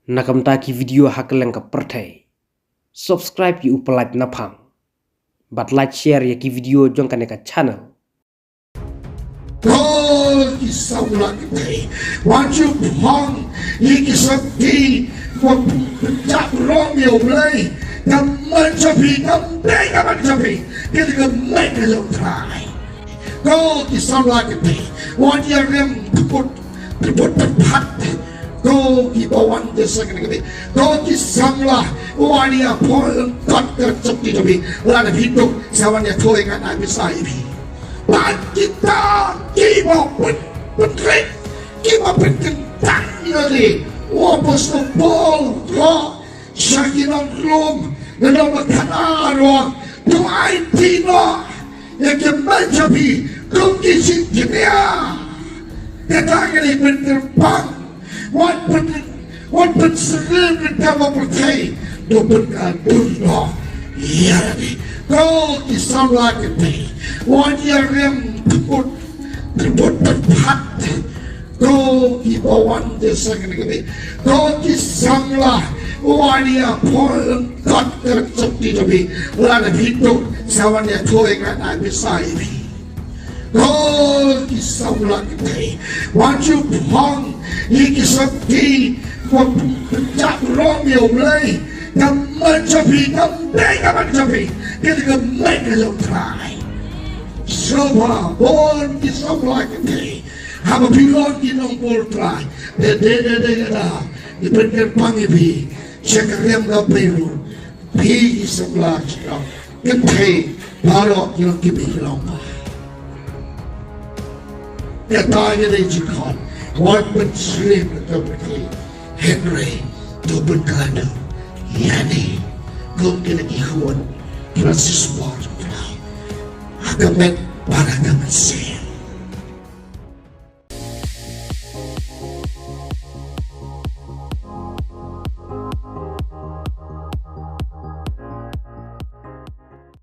Nakamtaki video hakeleng ka pertai. Subscribe yu upalait napang. But like share ya ki video jong kaneka channel. God is so lucky. Want you hong, you is a tea, what Jack Romeo play. Come much of it, come big a bunch of it. Get a make a little try. God is so lucky. Want your rim to put the pot. Go keep a one the second of it. Go to Samla, one year Paul, got the something to be. Lot of people, 7 years toying and I'm beside me. But get down, keep up with trick, keep up with the tiny. What was the ball? Draw, shaking on room, the number canaro, to I Tino, you can mention me, don't get it to me. The target with the punk. What put serene the devil say? To put a bulldog. Yardy. Go to some like a day. 1 year rim to put the pot. Go keep a one the second of it. Go to some like 1 year Paul got the something to be. Lot of people 7 years toying and I'm beside me. God is so lucky. Want you hong, you is a tea, what Jack Romeo play. Come much of it, come big a bunch of it. Get a make a little try. So far, born is so lucky. Have a pilot in on board try. The put your pungy pea. Check a rim of Peru. Pea is a large dog. Get paid. Paro, you'll give me long. The target is called what would sleep the Henry, Double Kano, Yanni, go get a Ihon, Francis Water. I can bet what I can say.